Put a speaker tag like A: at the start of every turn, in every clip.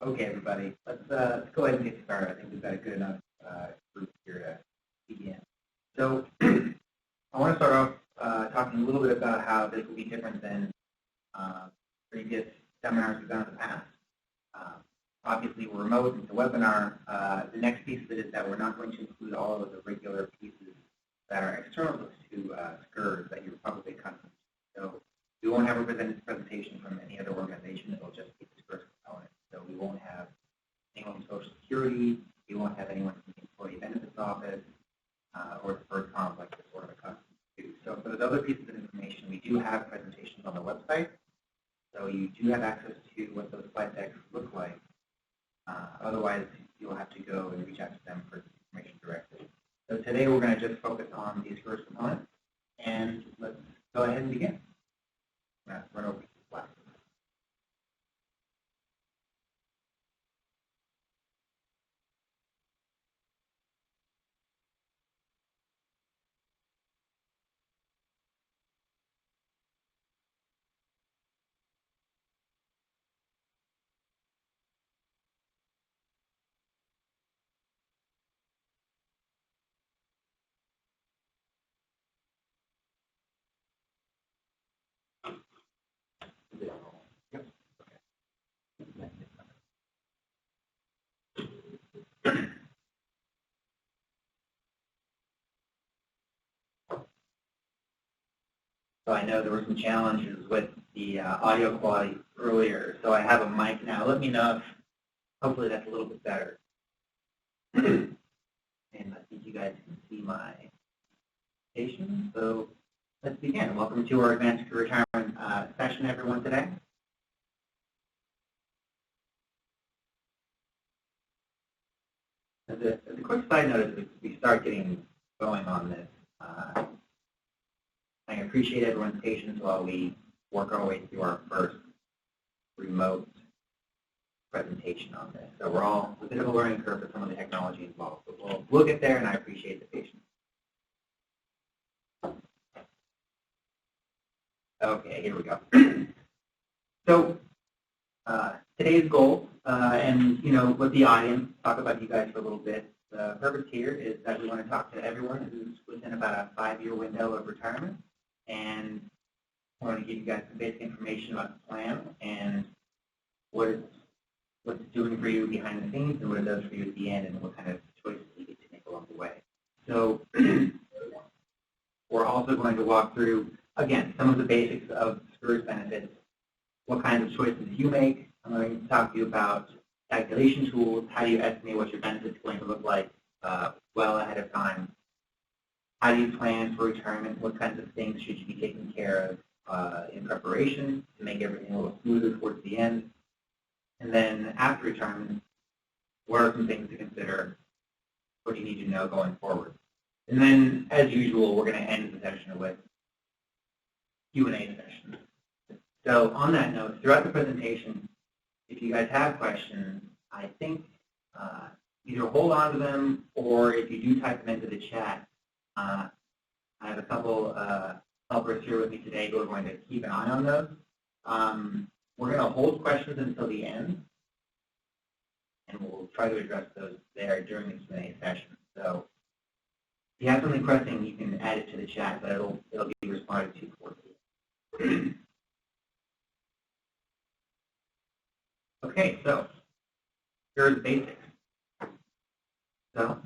A: Okay, everybody, let's go ahead and get started. I think we've got a good enough group here to begin. So I want to start off talking a little bit about how this will be different than previous seminars we've done in the past. Obviously, we're remote, it's a webinar. The next piece of it is that we're not going to include all of the regular pieces that are external to SCERS that you're probably accustomed to. So we won't have a presentation from any other organization. It'll just be the SCERS component. So we won't have anyone from Social Security. We won't have anyone from the Employee Benefits Office or deferred comp like we're sort of accustomed to. So for those other pieces of information, we do have presentations on the website. So you do have access to what those slide decks look like. Otherwise, you'll have to go and reach out to them for information directly. So today we're going to just focus on these first components, and let's go ahead and begin. I'm going to run over to the slide. Yep. Okay. So I know there were some challenges with the audio quality earlier, so I have a mic now. Let me know if hopefully that's a little bit better. And I think you guys can see my presentation. So let's begin. Welcome to our Advanced Career Retirement session, everyone, today. As a quick side note, as we start getting going on this, I appreciate everyone's patience while we work our way through our first remote presentation on this. So we're all a bit of a learning curve for some of the technology involved, but we'll get there, and I appreciate the patience. Okay, here we go. So today's goal, and with the audience, talk about you guys for a little bit. The purpose here is that we want to talk to everyone who's within about a 5-year window of retirement, and I want to give you guys some basic information about the plan and what it's doing for you behind the scenes and what it does for you at the end and what kind of choices you get to make along the way. So we're also going to walk through, again, some of the basics of SCERS benefits, what kinds of choices you make. I'm going to talk to you about calculation tools, how do you estimate what your benefits are going to look like well ahead of time. How do you plan for retirement? What kinds of things should you be taking care of in preparation to make everything a little smoother towards the end? And then after retirement, what are some things to consider? What do you need to know going forward? And then, as usual, we're going to end the session with Q&A session. So on that note, throughout the presentation, if you guys have questions, I think either hold on to them or if you do type them into the chat, I have a couple helpers here with me today who are going to keep an eye on those. We're going to hold questions until the end, and we'll try to address those there during the Q&A session. So if you have something pressing, you can add it to the chat, but it'll be responded to towards the end. Okay, so here are the basics. So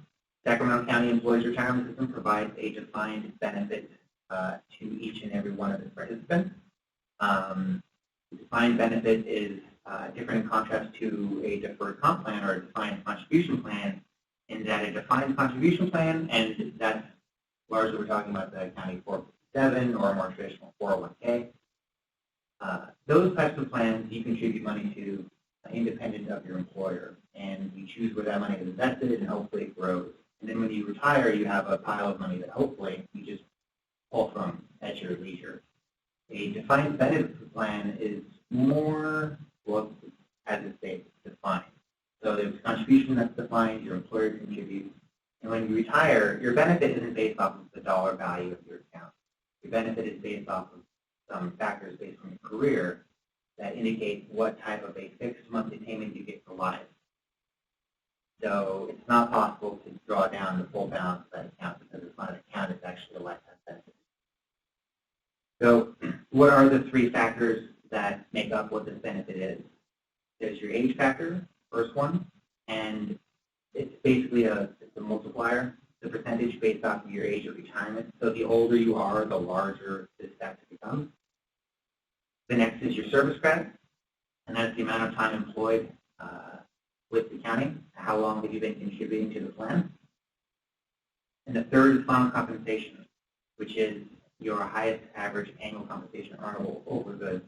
A: Sacramento County Employees Retirement System provides a defined benefit to each and every one of its participants. The defined benefit is different in contrast to a deferred comp plan or a defined contribution plan, in that a defined contribution plan, and that's largely we're talking about the county 457 or a more traditional 401k. Those types of plans you contribute money to independent of your employer, and you choose where that money is invested, and hopefully it grows. And then when you retire, you have a pile of money that hopefully you just pull from at your leisure. A defined benefit plan is more, well, as it states, defined. So there's a contribution that's defined, your employer contributes, and when you retire, your benefit isn't based off of the dollar value of your account. Your benefit is based off of some factors based on your career, that indicates what type of a fixed monthly payment you get for life. So it's not possible to draw down the full balance of that account because it's not an account, it's actually a lifetime benefit. So what are the three factors that make up what this benefit is? There's your age factor, first one, and it's basically it's a multiplier, the percentage based off of your age of retirement. So the older you are, the larger this factor becomes. The next is your service credit, and that's the amount of time employed with the county, how long have you been contributing to the plan. And the third is final compensation, which is your highest average annual compensation earnable over the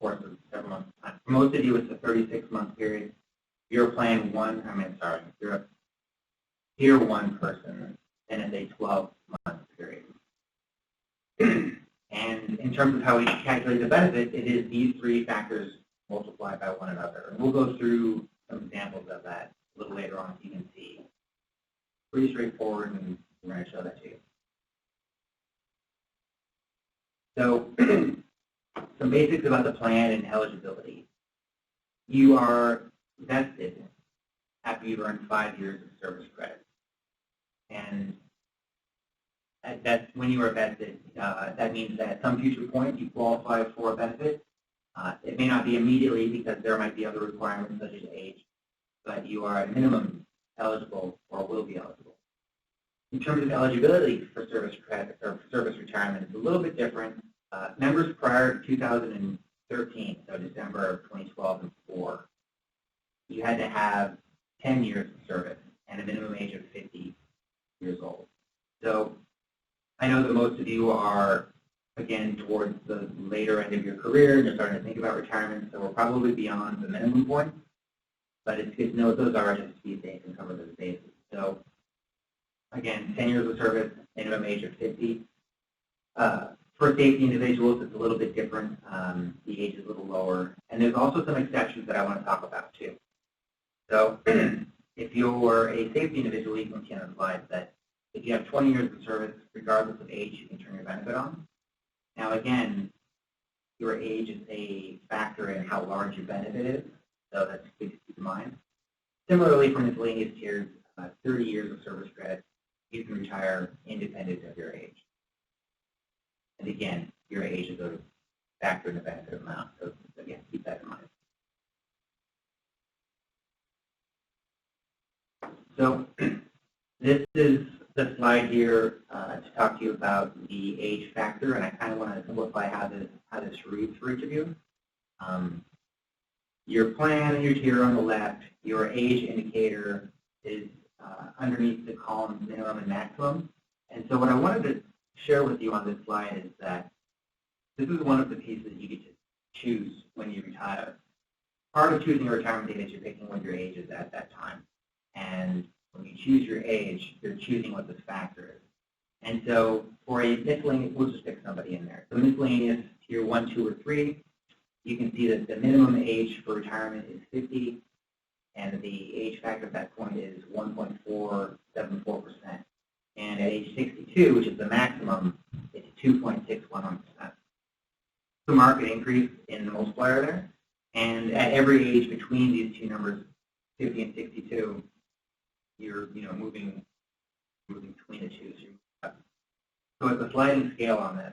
A: course of several months of time. For most of you, it's a 36-month period. You're you're a tier 1 person, and it's a 12-month period. And in terms of how we calculate the benefit, it is these three factors multiplied by one another. And we'll go through some examples of that a little later on so you can see. Pretty straightforward, and we're going to show that to you. So some basics about the plan and eligibility. You are vested after you've earned 5 years of service credit. And that's when you are vested. That means that at some future point you qualify for a benefit. It may not be immediately because there might be other requirements such as age, but you are at minimum eligible or will be eligible. In terms of eligibility for service credit or service retirement, it's a little bit different. Members prior to 2013, so December of 2012 and 4, you had to have 10 years of service and a minimum age of 50 years old. So I know that most of you are, again, towards the later end of your career, and you're starting to think about retirement, so we're probably beyond the minimum point. But it's good to know what those are just to be safe and cover those bases. So again, 10 years of service, minimum age of 50. For safety individuals, it's a little bit different. The age is a little lower. And there's also some exceptions that I want to talk about, too. So if you're a safety individual, you can see on the slide that if you have 20 years of service, regardless of age, you can turn your benefit on. Now, again, your age is a factor in how large your benefit is, so that's good to keep in mind. Similarly, for miscellaneous tiers, 30 years of service credit, you can retire independent of your age. And again, your age is a factor in the benefit amount, so again, keep that in mind. So this is the slide here to talk to you about the age factor, and I kind of want to simplify how this reads for each of you. Your plan and your tier on the left, your age indicator is underneath the columns minimum and maximum. And so what I wanted to share with you on this slide is that this is one of the pieces you get to choose when you retire. Part of choosing your retirement date is you're picking what your age is at that time. And when you choose your age, you're choosing what this factor is. And so for a miscellaneous, we'll just pick somebody in there. So miscellaneous tier 1, 2, or 3, you can see that the minimum age for retirement is 50, and the age factor at that point is 1.474%. And at age 62, which is the maximum, it's 2.611%. The market increase in the multiplier there. And at every age between these two numbers, 50 and 62, you're moving between the two. So it's a sliding scale on this.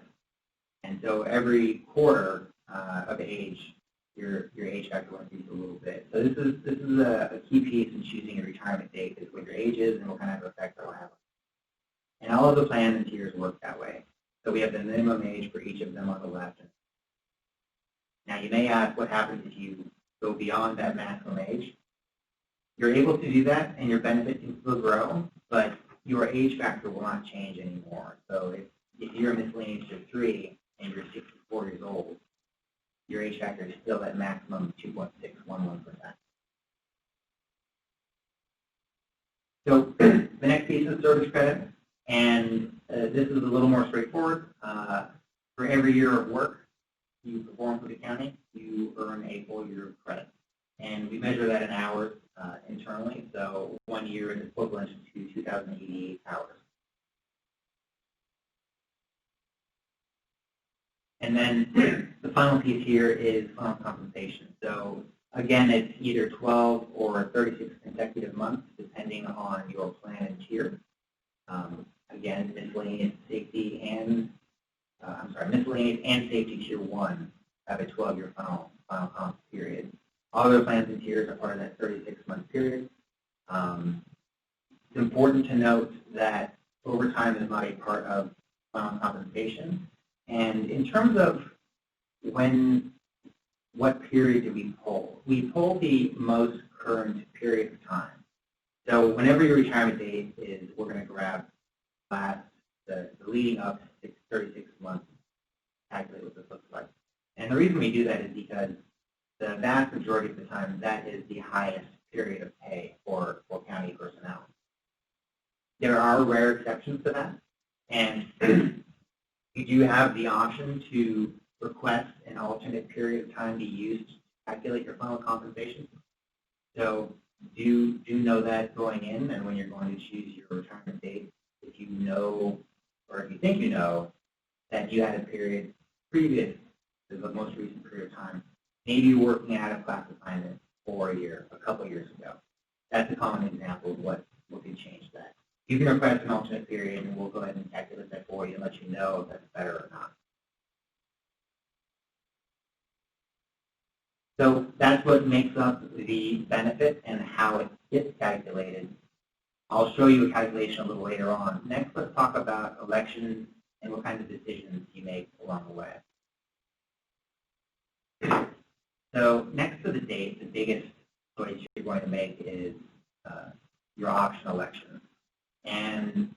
A: And so every quarter of age, your age factor will increase a little bit. So this is a key piece in choosing your retirement date, is what your age is and what kind of effect that will have. And all of the plans and tiers work that way. So we have the minimum age for each of them on the left. Now you may ask what happens if you go beyond that maximum age. You're able to do that and your benefit can still grow, but your age factor will not change anymore. So if you're a miscellaneous tier 3 and you're 64 years old, your age factor is still at maximum 2.611%. So the next piece is service credit, and this is a little more straightforward. For every year of work you perform for the county, you earn a full year of credit. And we measure that in hours internally, so 1 year is equivalent to 2,088 hours. And then the final piece here is final compensation. So again, it's either 12 or 36 consecutive months, depending on your plan and tier. Again, miscellaneous miscellaneous and safety tier 1 have a 12-year final comp period. All other plans and tiers are part of that 36-month period. It's important to note that overtime is not a part of final compensation. And in terms of what period do we pull? We pull the most current period of time. So whenever your retirement date is, we're going to grab the leading up to 36 months, calculate what this looks like. And the reason we do that is because the vast majority of the time, that is the highest period of pay for county personnel. There are rare exceptions to that, and you do have the option to request an alternate period of time be used to calculate your final compensation. So do know that going in, and when you're going to choose your retirement date, if you know, or if you think you know, that you had a period previous to the most recent period of time, maybe working out of class assignment for a couple years ago. That's a common example of what could change that. You can request an alternate period, and we'll go ahead and calculate that for you and let you know if that's better or not. So that's what makes up the benefit and how it gets calculated. I'll show you a calculation a little later on. Next, let's talk about elections and what kinds of decisions you make along the way. So next to the date, the biggest choice you're going to make is your option elections. And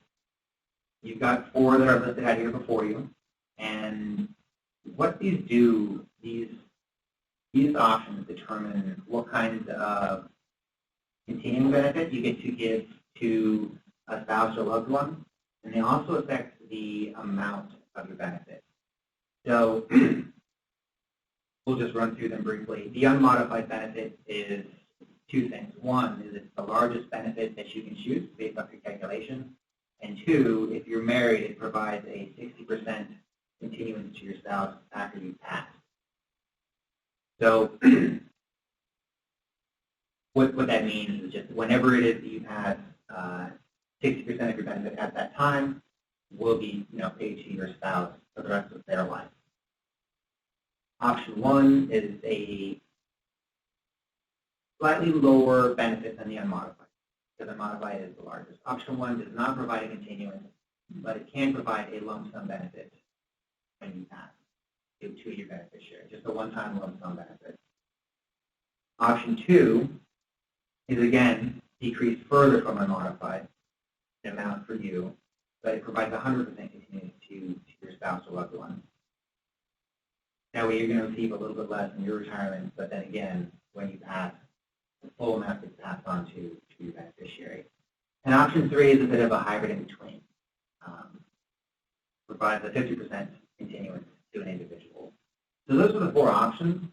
A: you've got 4 that are listed out here before you. And what these do, these options determine what kinds of continuing benefits you get to give to a spouse or loved one, and they also affect the amount of your benefit. So we'll just run through them briefly. The unmodified benefit is 2 things. 1 is it's the largest benefit that you can choose based off your calculation. And 2, if you're married, it provides a 60% continuance to your spouse after you pass. So what that means is just whenever it is that you have 60% of your benefit at that time will be paid to your spouse for the rest of their life. Option 1 is a slightly lower benefit than the unmodified, because unmodified is the largest. Option 1 does not provide a continuance, but it can provide a lump sum benefit when you pass to your beneficiary, just a one-time lump sum benefit. Option 2 is, again, decreased further from unmodified in amount for you, but it provides 100% continuance to your spouse or loved one. That way you're going to receive a little bit less in your retirement, but then again, when you pass, the full amount gets passed on to your beneficiary. And option 3 is a bit of a hybrid in between. Provides a 50% continuance to an individual. So those are the 4 options.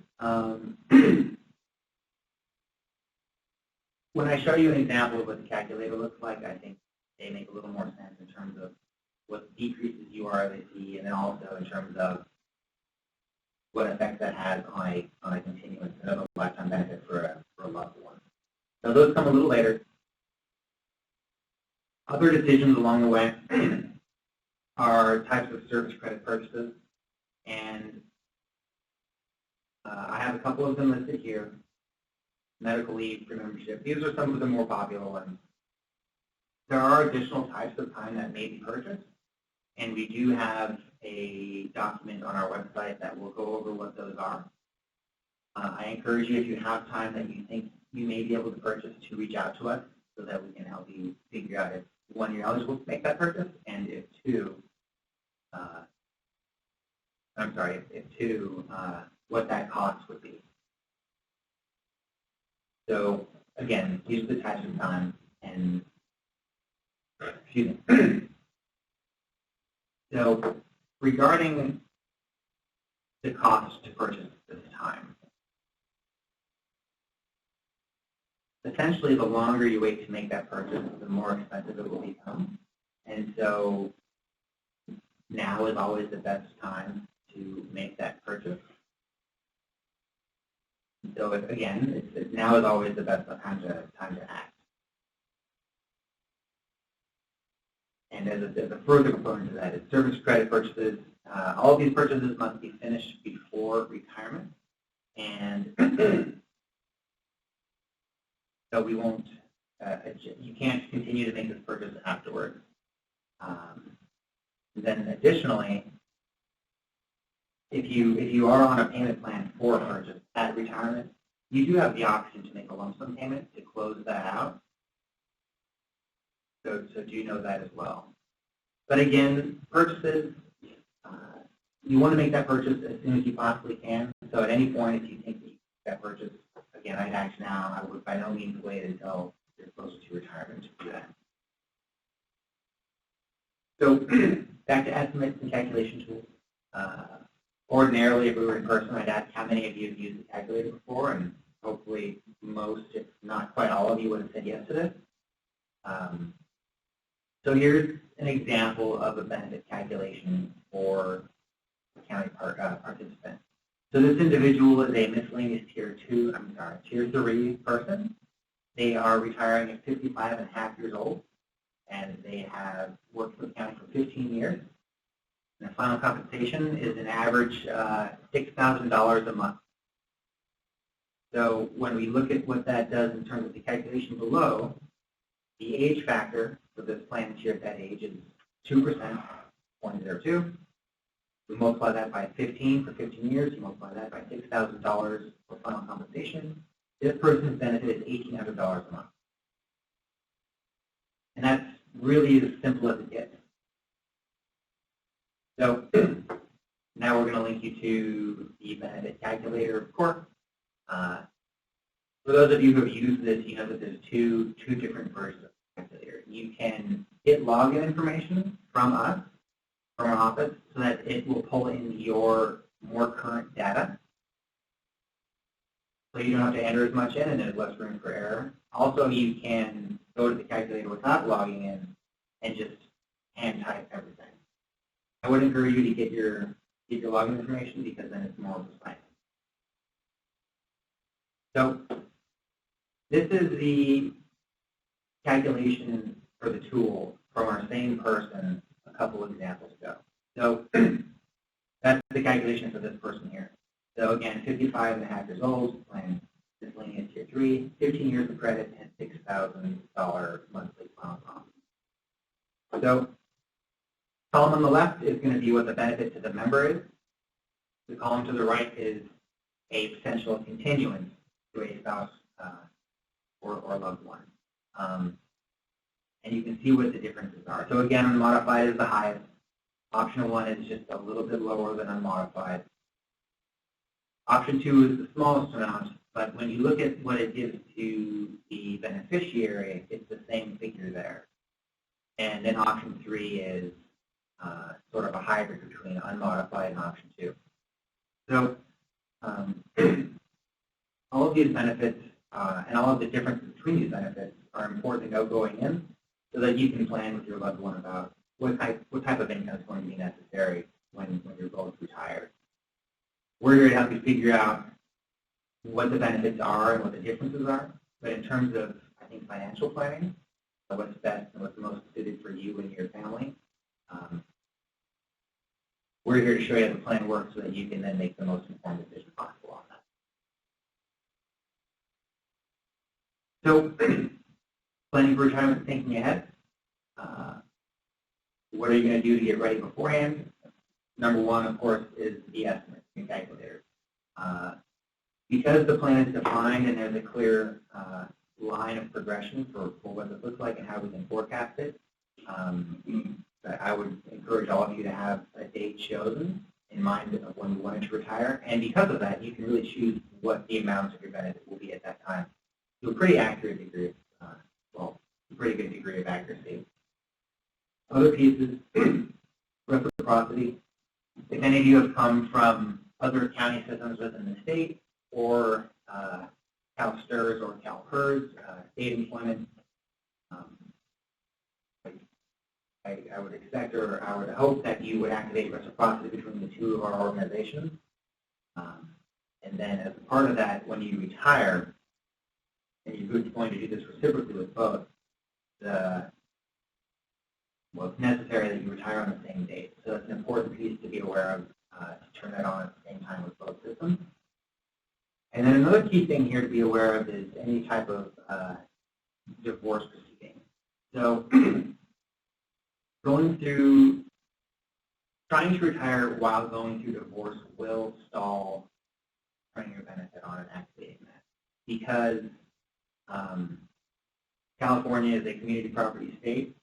A: When I show you an example of what the calculator looks like, I think they make a little more sense in terms of what decreases you ROC, and then also in terms of what effect that has on a continuance and a lifetime benefit for a loved one. So those come a little later. Other decisions along the way are types of service credit purchases, and I have a couple of them listed here. Medical leave, pre-membership. These are some of the more popular ones. There are additional types of time that may be purchased, and we do have a document on our website that will go over what those are. I encourage you, if you have time that you think you may be able to purchase, to reach out to us so that we can help you figure out if, 1, you're eligible to make that purchase, and if 2, what that cost would be. So again, these are the types of time, and excuse me. So regarding the cost to purchase this time, essentially the longer you wait to make that purchase, the more expensive it will become. And so now is always the best time to make that purchase. So again, now is always the best time to act. And as a further component to that is service credit purchases. All of these purchases must be finished before retirement, and so we won't. You can't continue to make this purchase afterwards. Then additionally, if you are on a payment plan for a purchase at retirement, you do have the option to make a lump sum payment to close that out. So do know that as well. But again, purchases, you want to make that purchase as soon as you possibly can. So at any point, if you think that you make that purchase, again, I'd act now. I would by no means wait until you're closer to retirement to do that. So back to estimates and calculation tools. Ordinarily, if we were in person, I'd ask how many of you have used the calculator before, and hopefully most, if not quite all of you, would have said yes to this. So here's an example of a benefit calculation for a county participant. So this individual is a miscellaneous tier 3 person. They are retiring at 55 and a half years old, and they have worked for the county for 15 years. And the final compensation is an average $6,000 a month. So when we look at what that does in terms of the calculation below, the age factor for this plan this year at that age is 2%, 0.02. We multiply that by 15 for 15 years. You multiply that by $6,000 for final compensation. This person's benefit is $1,800 a month. And that's really as simple as it gets. So now we're going to link you to the benefit calculator, of course. For those of you who have used this, you know that there's two different versions of the calculator. You can get login information from us, from our office, so that it will pull in your more current data. So you don't have to enter as much in, and there's less room for error. Also, you can go to the calculator without logging in and just hand type everything. I would encourage you to get your login information, because then it's more precise. So this is the calculation for the tool from our same person a couple examples ago. So that's the calculation for this person here. So again, 55 and a half years old, plan miscellaneous tier 3, 15 years of credit, and $6,000 monthly final cost. So column on the left is going to be what the benefit to the member is. The column to the right is a potential continuance to a spouse or loved one. And you can see what the differences are. So again, unmodified is the highest. Option 1 is just a little bit lower than unmodified. Option 2 is the smallest amount, but when you look at what it gives to the beneficiary, it's the same figure there. And then option 3 is sort of a hybrid between unmodified and option 2. So all of these benefits and all of the differences between these benefits are important to know going in, so that you can plan with your loved one about what type of income is going to be necessary when you're both retired. We're here to help you figure out what the benefits are and what the differences are. But in terms of, I think, financial planning, what's best and what's most suited for you and your family, we're here to show you how the plan works so that you can then make the most informed decision possible on that. So, planning for retirement, thinking ahead. What are you going to do to get ready beforehand? Number 1, of course, is the estimate and calculator. Because the plan is defined and there's a clear line of progression for what it looks like and how we can forecast it, I would encourage all of you to have a date chosen in mind of when you wanted to retire. And because of that, you can really choose what the amount of your benefit will be at that time to a pretty accurate degree of, a pretty good degree of accuracy. Other pieces, reciprocity. If any of you have come from other county systems within the state, or SCERS or state employment, I would expect or I would hope that you would activate reciprocity between the two of our organizations. And then as a part of that, when you retire, and you're going to do this reciprocally with both, it's necessary that you retire on the same date. So it's an important piece to be aware of to turn that on at the same time with both systems. And then another key thing here to be aware of is any type of divorce proceeding. So trying to retire while going through divorce will stall turning your benefit on and activating that. Because California is a community property state.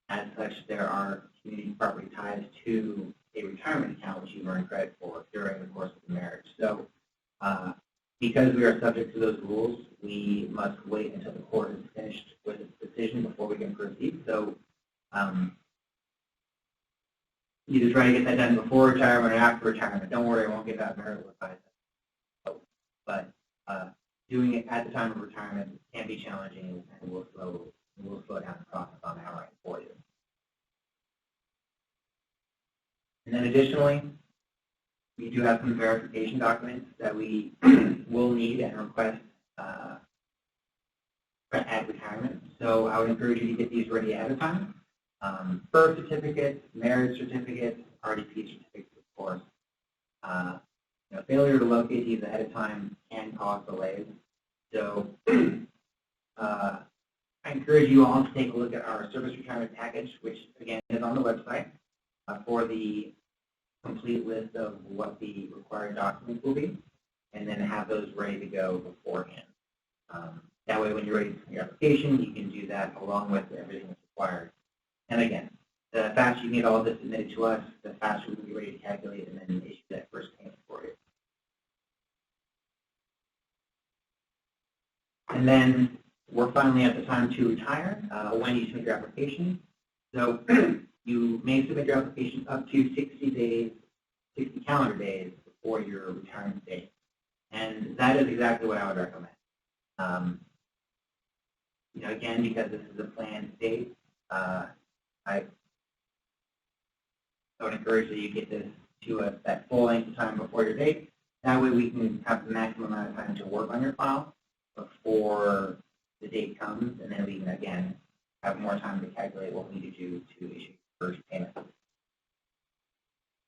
A: As such, there are community property ties to a retirement account which you earn credit for during the course of the marriage. So because we are subject to those rules, we must wait until the court is finished with its decision before we can proceed. So either try to get that done before retirement or after retirement. Don't worry, I won't give out marital advice. But doing it at the time of retirement can be challenging and will slow down the process on our end for you. And then additionally, we do have some verification documents that we will need and request at retirement. So I would encourage you to get these ready ahead of time. Birth certificates, marriage certificates, RDP certificates, of course. Failure to locate these ahead of time can cause delays. So I encourage you all to take a look at our service retirement package, which again is on the website, for the complete list of what the required documents will be, and then have those ready to go beforehand. That way, when you're ready for your application, you can do that along with everything that's required. And again, the faster you get all this submitted to us, the faster we'll be ready to calculate and then issue that first payment for you. And then we're finally at the time to retire when you submit your application. So you may submit your application up to 60 calendar days before your retirement date. And that is exactly what I would recommend. Again, because this is a planned date, I would encourage that you get this to us that full length of time before your date. That way we can have the maximum amount of time to work on your file before the date comes, and then we can, again, have more time to calculate what we need to do to issue the first payment.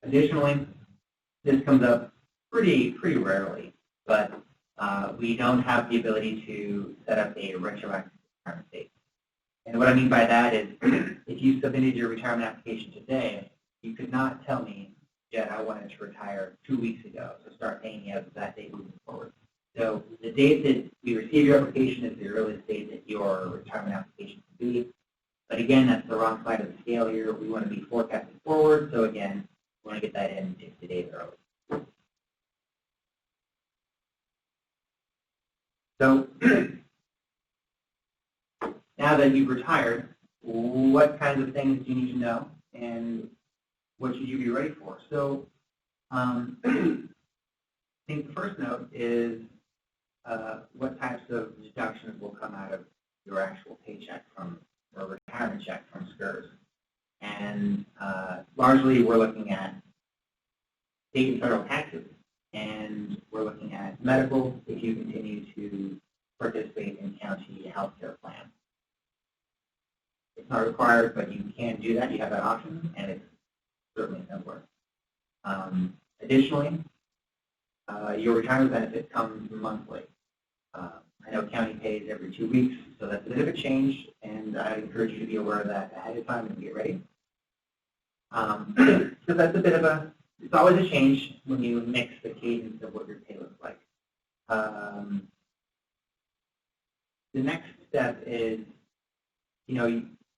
A: Additionally, this comes up pretty rarely, but we don't have the ability to set up a retroactive retirement date. And what I mean by that is, if you submitted your retirement application today, you could not tell me, Jed, I wanted to retire 2 weeks ago, so start paying me as of that date moving forward. So the date that we receive your application is the earliest date that your retirement application can be. But again, that's the wrong side of the scale here. We want to be forecasting forward, so again, we want to get that in 60 days early. So now that you've retired, what kinds of things do you need to know, and what should you be ready for? So I think the first note is what types of deductions will come out of your actual paycheck from, or retirement check from SCERS. And largely we're looking at state and federal taxes, and we're looking at medical if you continue to participate in county health care plans. It's not required, but you can do that. You have that option, and it's certainly simpler. Additionally, your retirement benefit comes monthly. I know county pays every 2 weeks, so that's a bit of a change, and I encourage you to be aware of that ahead of time and get ready. So that's a bit of it's always a change when you mix the cadence of what your pay looks like. The next step is,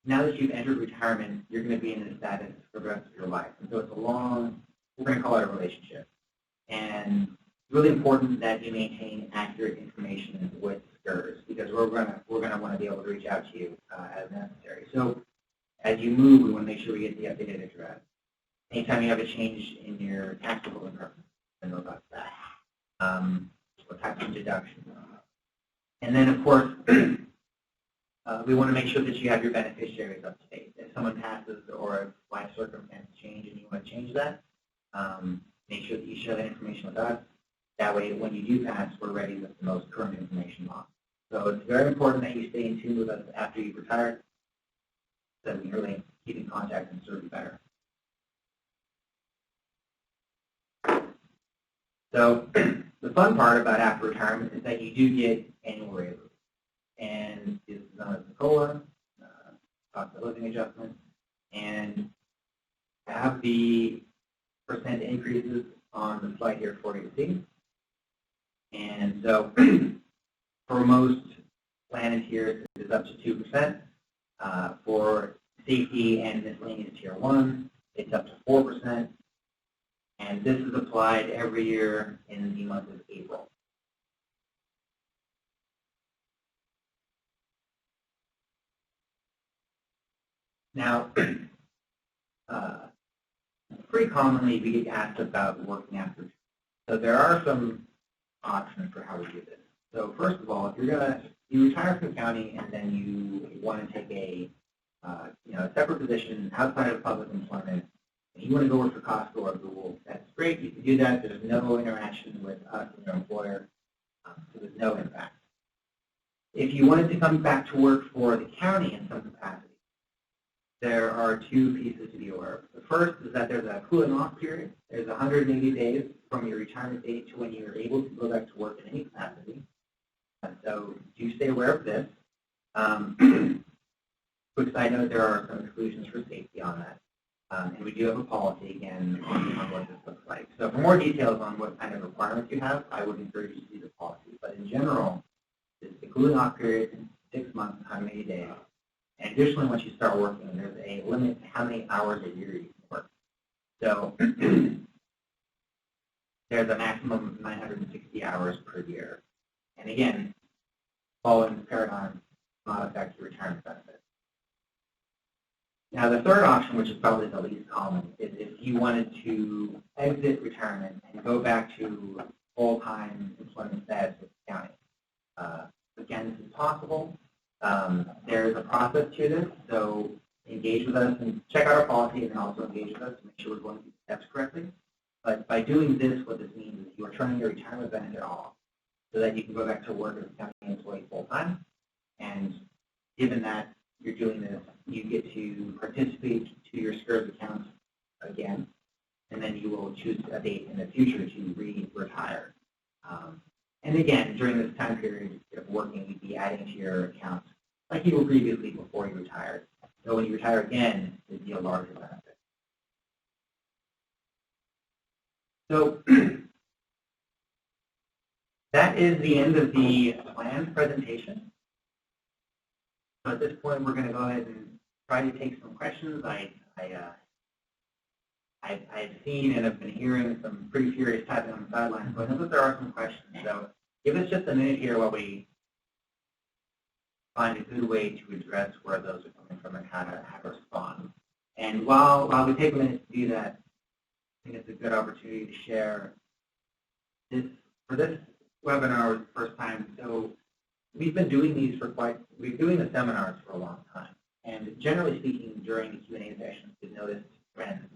A: now that you've entered retirement, you're going to be in this status for the rest of your life. And so it's a long, we're going to call it a relationship. And it's really important that you maintain accurate information with SCERS, because we're going to want to be able to reach out to you as necessary. So as you move, we want to make sure we get the updated address. Anytime you have a change in your taxable income, I know about that. What types of deductions. And then, of course, we want to make sure that you have your beneficiaries up to date. If someone passes or if life circumstances change and you want to change that, make sure that you share that information with us. That way, when you do pass, we're ready with the most current information on. So it's very important that you stay in tune with us after you've retired, so that we can really keep in contact and serve you better. So the fun part about after retirement is that you do get annual raises. And this is known as the COLA, cost of living adjustment, and have the percent increases on the slide here for you to see. And so for most plan tiers, it is up to 2%. For safety and miscellaneous tier 1, it's up to 4%. And this is applied every year in the month of April. Now, pretty commonly we get asked about working after. So there are some options for how we do this. So first of all, if you retire from the county and then you want to take a separate position outside of public employment, and you want to go work for Costco or Google, that's great. You can do that. There's no interaction with us and your employer, so there's no impact. If you wanted to come back to work for the county in some capacity, there are two pieces to be aware of. The first is that there's a cooling off period. There's 180 days from your retirement date to when you're able to go back to work in any capacity. So do stay aware of this. Quick side note, there are some exclusions for safety on that. And we do have a policy, again, on what this looks like. So for more details on what kind of requirements you have, I would encourage you to see the policy. But in general, it's the cooling off period, 6 months, 180 days. And additionally, once you start working, there's a limit to how many hours a year you can work. So there's a maximum of 960 hours per year. And again, following the paradigm, not affect your retirement benefit. Now, the third option, which is probably the least common, is if you wanted to exit retirement and go back to full-time employment status with the county. Again, this is possible. There's a process to this, so engage with us and check out our policy and then also engage with us to make sure we're going through the steps correctly. But by doing this, what this means is you are turning your retirement benefit off so that you can go back to work as a county employee full-time. And given that you're doing this, you get to participate to your SCERS account again, and then you will choose a date in the future to re-retire. And again, during this time period of working, you'd be adding to your account like you were previously before you retired. So when you retire again, it'd be a larger benefit. So that is the end of the planned presentation. So at this point, we're going to go ahead and try to take some questions. I've seen and have been hearing some pretty furious typing on the sidelines, but I know that there are some questions. So give us just a minute here while we find a good way to address where those are coming from and how to respond. And while we take a minute to do that, I think it's a good opportunity to share this. For this webinar was the first time, so we've been doing these we've been doing the seminars for a long time. And generally speaking, during the Q&A sessions, we've noticed trends.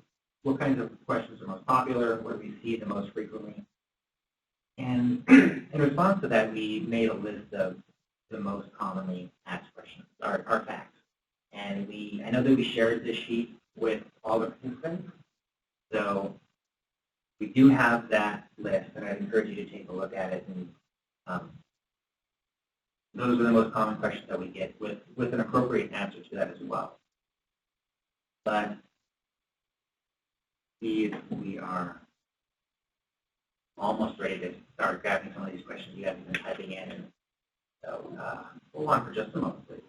A: What kinds of questions are most popular? What do we see the most frequently? And in response to that, we made a list of the most commonly asked questions, our facts. And I know that we shared this sheet with all the participants. So we do have that list, and I'd encourage you to take a look at it. And those are the most common questions that we get with an appropriate answer to that as well. But we are almost ready to start grabbing some of these questions you guys have been typing in. And so hold on for just a moment, please.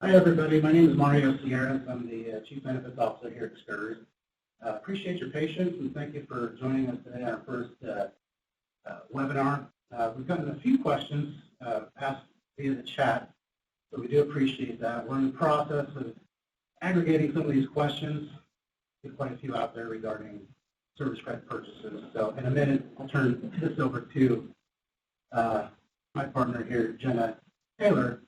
B: Hi, everybody. My name is Mario SCERS. I'm the Chief Benefits Officer here at SCERS. Appreciate your patience, and thank you for joining us today on our first webinar. We've gotten a few questions asked via the chat, so we do appreciate that. We're in the process of aggregating some of these questions. There's quite a few out there regarding service credit purchases. So in a minute, I'll turn this over to my partner here, Jenna Taylor,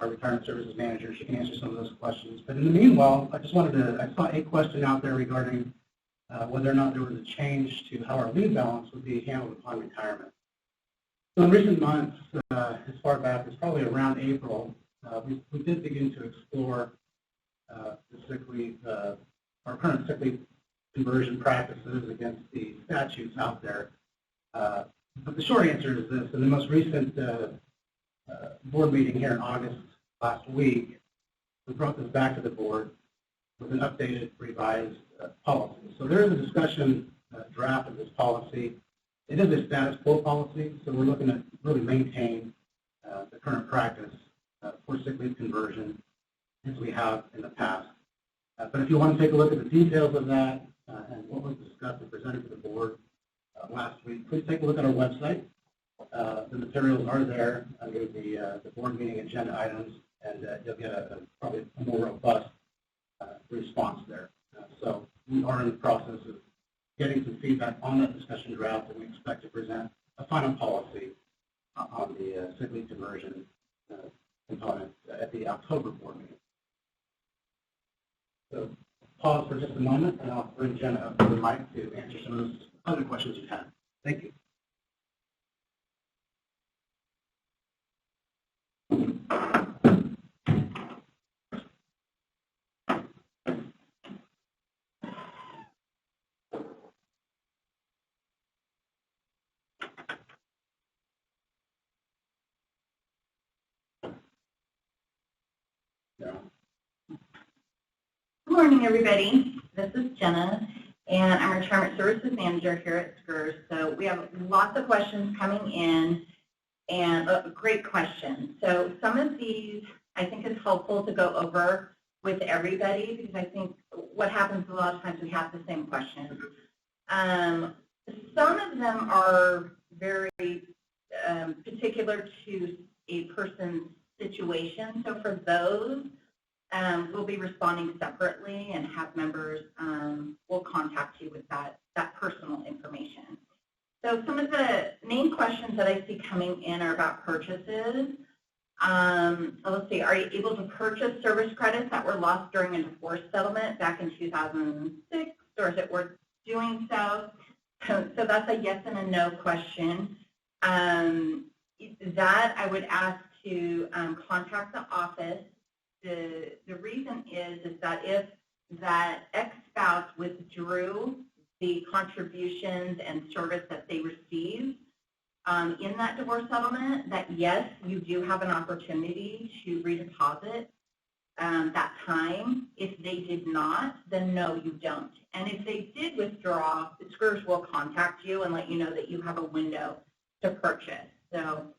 B: our retirement services manager. She can answer some of those questions. But in the meanwhile, I saw a question out there regarding whether or not there was a change to how our leave balance would be handled upon retirement. So in recent months, as far back as probably around April, we did begin to explore the sick leave, our current sick leave conversion practices against the statutes out there. But the short answer is this: in the most recent board meeting here in August last week, we brought this back to the board with an updated, revised policy. So there is a discussion draft of this policy. It is a status quo policy, so we're looking to really maintain the current practice for sick leave conversion as we have in the past. But if you want to take a look at the details of that and what was discussed and presented to the board last week, please take a look at our website. The materials are there under the board meeting agenda items, and you'll get probably a more robust response there. So we are in the process of getting some feedback on that discussion draft, and we expect to present a final policy on the sick leave conversion component at the October board meeting. So pause for just a moment, and I'll bring Jenna up to the mic to answer some of those other questions you've had. Thank you.
C: Good morning, everybody. This is Jenna, and I'm a retirement services manager here at SCERS. So we have lots of questions coming in, and great questions. So some of these I think is helpful to go over with everybody, because I think what happens a lot of times we have the same questions. Some of them are very particular to a person's situation. So for those, we'll be responding separately, and have members will contact you with that personal information. So some of the main questions that I see coming in are about purchases. Let's see, are you able to purchase service credits that were lost during a divorce settlement back in 2006, or is it worth doing so? So that's a yes and a no question. That I would ask to contact the office. The reason is that if that ex-spouse withdrew the contributions and service that they received in that divorce settlement, that yes, you do have an opportunity to redeposit that time. If they did not, then no, you don't. And if they did withdraw, the SCERS will contact you and let you know that you have a window to purchase. So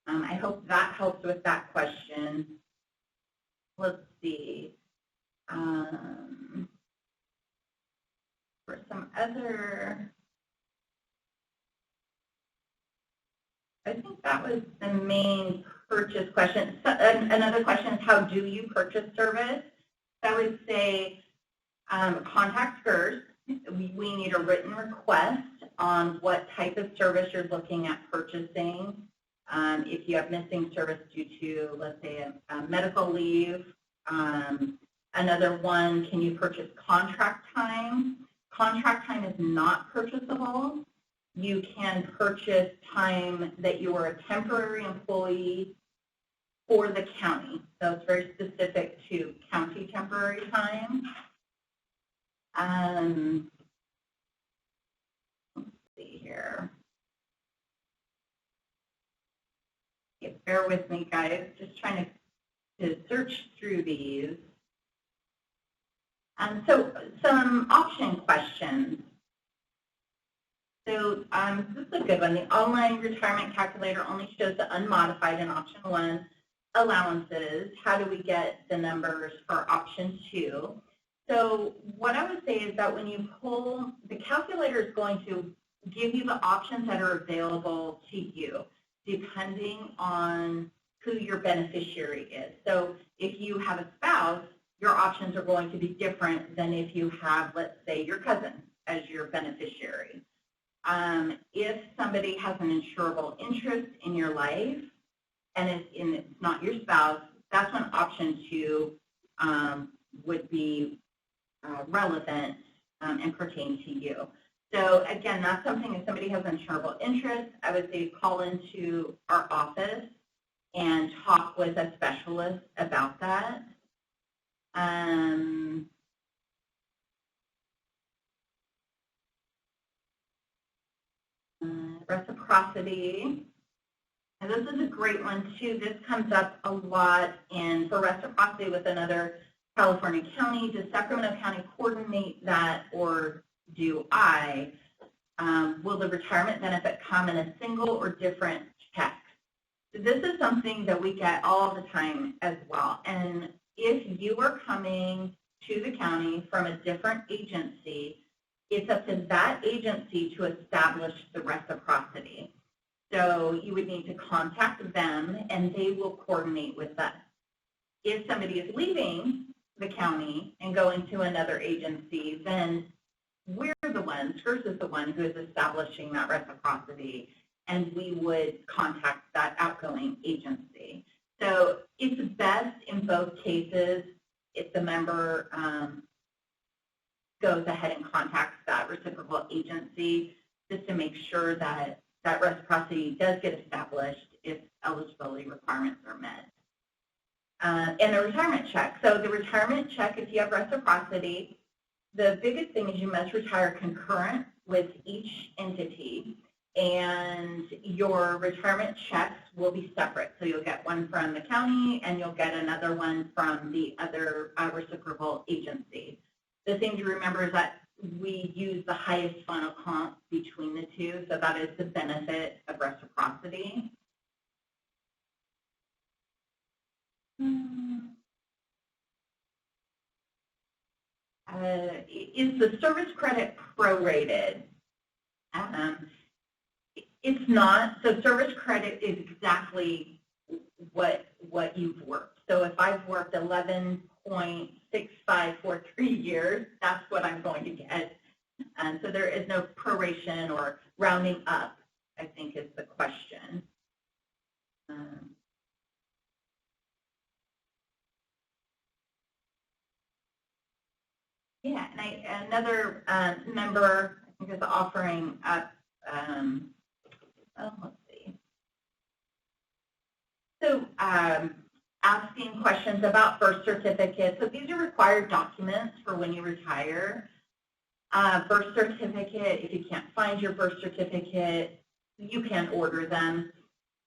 C: I hope that helps with that question. Let's see. For some other, I think that was the main purchase question. So, another question is, how do you purchase service? So I would say contact SCERS. We need a written request on what type of service you're looking at purchasing. If you have missing service due to, let's say, a medical leave. Another one, can you purchase contract time? Contract time is not purchasable. You can purchase time that you are a temporary employee for the county. So it's very specific to county temporary time. Let's see here. Yeah, bear with me, guys. Just trying to search through these. So some option questions. So this is a good one. The online retirement calculator only shows the unmodified in option 1. allowances, how do we get the numbers for option 2? So what I would say is that when you pull, the calculator is going to give you the options that are available to you, depending on who your beneficiary is. So if you have a spouse, your options are going to be different than if you have, let's say, your cousin as your beneficiary. If somebody has an insurable interest in your life and it's not your spouse, that's when option 2 would be relevant and pertain to you. So again, that's something, if somebody has an insurable interest, I would say call into our office and talk with a specialist about that. Reciprocity. And this is a great one too. This comes up a lot for reciprocity with another California county. Does Sacramento County coordinate that, or do I? Will the retirement benefit come in a single or different check? So this is something that we get all the time as well. And if you are coming to the county from a different agency, it's up to that agency to establish the reciprocity. So you would need to contact them, and they will coordinate with us. If somebody is leaving the county and going to another agency, then we're the one, SCERS is the one who is establishing that reciprocity, and we would contact that outgoing agency. So it's best in both cases if the member goes ahead and contacts that reciprocal agency, just to make sure that that reciprocity does get established if eligibility requirements are met. And the retirement check. So the retirement check, if you have reciprocity, the biggest thing is you must retire concurrent with each entity, and your retirement checks will be separate. So you'll get one from the county, and you'll get another one from the other reciprocal agency. The thing to remember is that we use the highest final comp between the two, so that is the benefit of reciprocity. Is the service credit prorated? It's not. So service credit is exactly what you've worked. So if I've worked 11.6543 years, that's what I'm going to get. And so there is no proration or rounding up, I think, is the question. Yeah, and another member, I think, is offering up, let's see. So asking questions about birth certificates. So these are required documents for when you retire. Birth certificate, if you can't find your birth certificate, you can order them.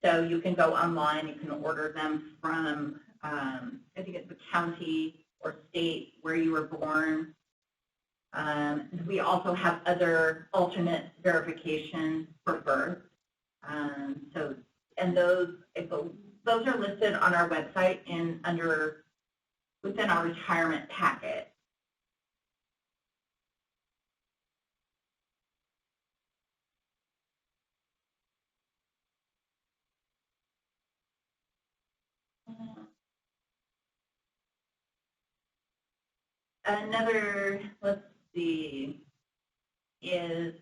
C: So you can go online, you can order them from, I think it's the county or state where you were born. We also have other alternate verifications for birth. And those are listed on our website within our retirement packet. Another, let's see, is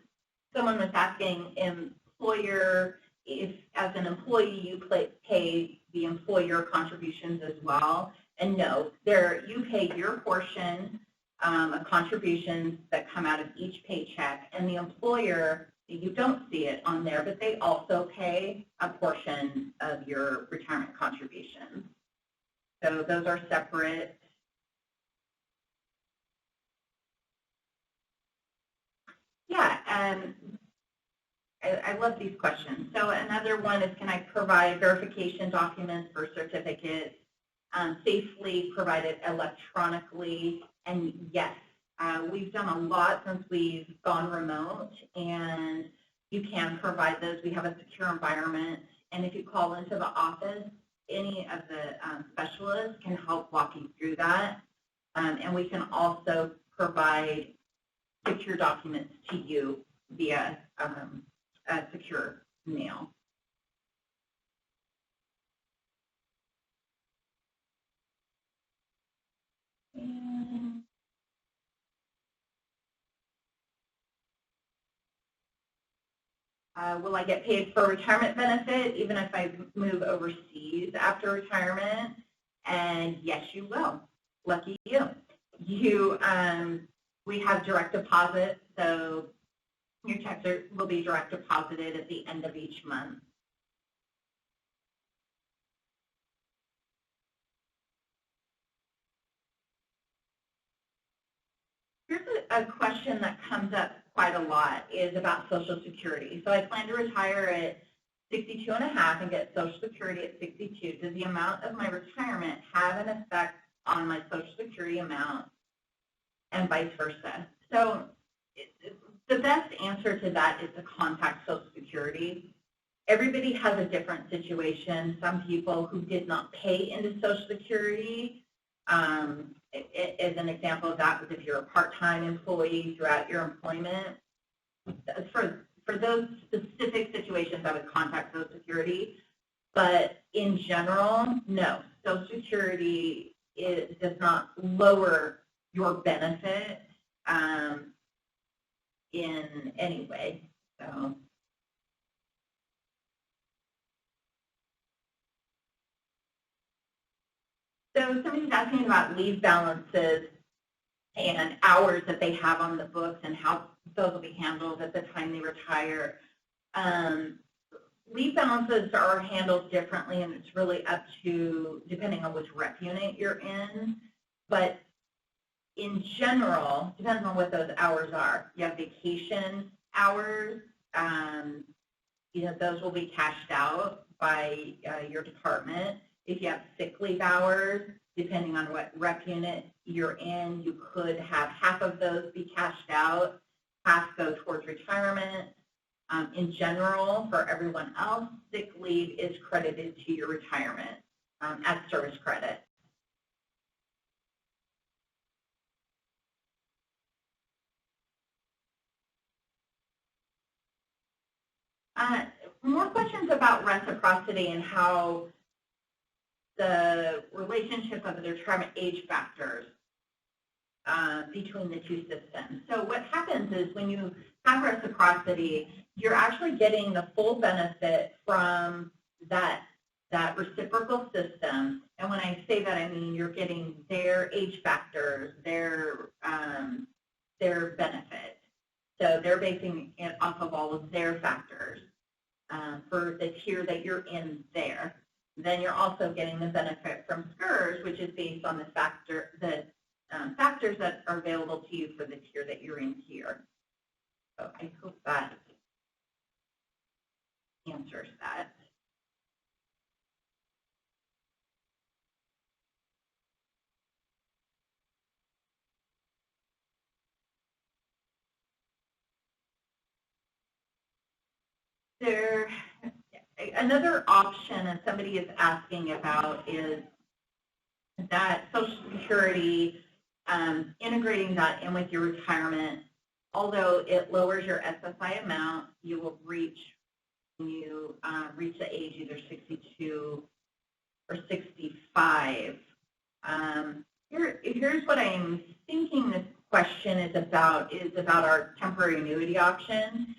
C: someone was asking employer, if as an employee you pay the employer contributions as well. And no, you pay your portion of contributions that come out of each paycheck, and the employer, you don't see it on there, but they also pay a portion of your retirement contributions. So those are separate. Yeah, I love these questions. So another one is, can I provide verification documents for certificates safely provided electronically? And yes, we've done a lot since we've gone remote, and you can provide those. We have a secure environment, and if you call into the office any of the specialists can help walk you through that. And we can also provide secure documents to you via a secure mail. And will I get paid for retirement benefit even if I move overseas after retirement? And yes, you will. Lucky you. We have direct deposit, so your checks will be direct deposited at the end of each month. Here's a question that comes up quite a lot is about Social Security. So I plan to retire at 62 and a half and get Social Security at 62. Does the amount of my retirement have an effect on my Social Security amount and vice versa? So the best answer to that is to contact Social Security. Everybody has a different situation. Some people who did not pay into Social Security, as an example of that, was if you're a part-time employee throughout your employment. For those specific situations, I would contact Social Security. But in general, no. Social Security does not lower your benefit in any way. So somebody's asking about leave balances and hours that they have on the books and how those will be handled at the time they retire. Leave balances are handled differently, and it's really up to, depending on which rep unit you're in. But in general, depends on what those hours are. You have vacation hours, those will be cashed out by your department. If you have sick leave hours, depending on what rep unit you're in, you could have half of those be cashed out, half go towards retirement. In general, for everyone else, sick leave is credited to your retirement as service credit. More questions about reciprocity and how the relationship of the retirement age factors between the two systems. So what happens is when you have reciprocity, you're actually getting the full benefit from that reciprocal system. And when I say that, I mean you're getting their age factors, their benefit. So they're basing it off of all of their factors for the tier that you're in there. Then you're also getting the benefit from SCERS, which is based on the factors that are available to you for the tier that you're in here. So I hope that answers that. Another option, and somebody is asking about, is that Social Security, integrating that in with your retirement, although it lowers your SSI amount, you will reach, when you reach the age either 62 or 65. Here's what I'm thinking this question is about our temporary annuity option.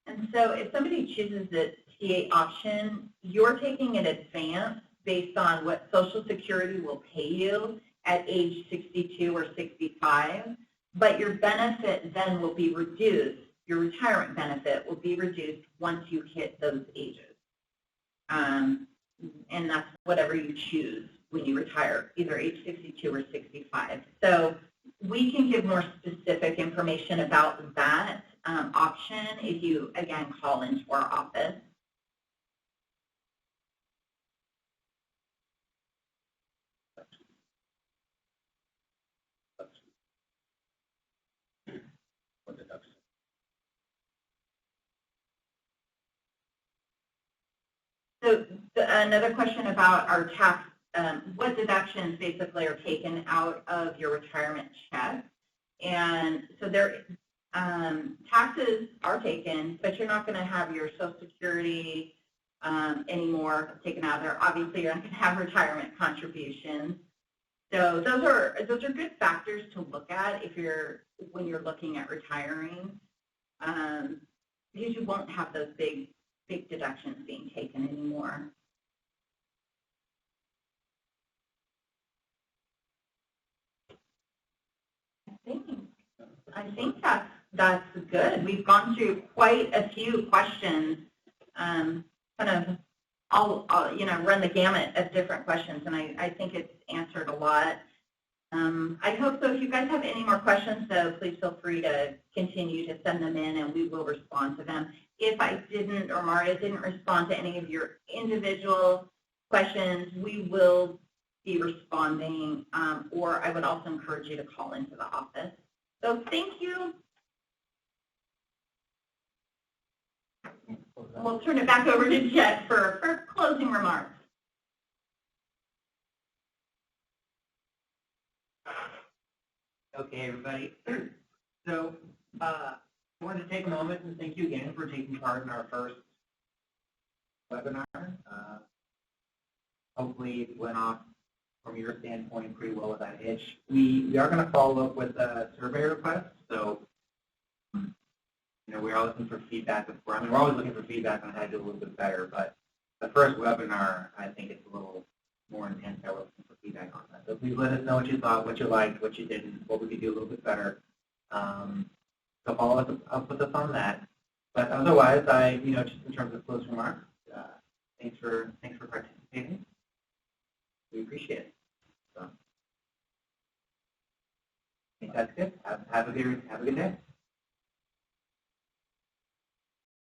C: And so if somebody chooses the TA option, you're taking an advance based on what Social Security will pay you at age 62 or 65, but your benefit then will be reduced. Your retirement benefit will be reduced once you hit those ages. And that's whatever you choose when you retire, either age 62 or 65. So we can give more specific information about that option if you, again, call into our office. So another question about our tax, what deductions basically are taken out of your retirement check. And so there, taxes are taken, but you're not going to have your Social Security anymore taken out of there. Obviously, you're not going to have retirement contributions. So those are good factors to look at when you're looking at retiring, because you won't have those big deductions being taken anymore. I think that's good. We've gone through quite a few questions. Kind of, I'll run the gamut of different questions, and I think it's answered a lot. I hope so. If you guys have any more questions, though, please feel free to continue to send them in, and we will respond to them. If I didn't, or Maria didn't respond to any of your individual questions, we will be responding, or I would also encourage you to call into the office. So thank you. We'll turn it back over to Jet for closing remarks.
A: Okay, everybody. So I wanted to take a moment and thank you again for taking part in our first webinar. Hopefully it went off from your standpoint pretty well with that itch. We are going to follow up with a survey request. So, we are looking for feedback. We're always looking for feedback on how to do a little bit better. But the first webinar, I think it's a little more intense. I was looking for feedback on that. So please let us know what you thought, what you liked, what you didn't, what we could do a little bit better. So follow up with us on that. But otherwise, just in terms of closing remarks, thanks for participating. We appreciate it. So, I think that's good. Have a good day.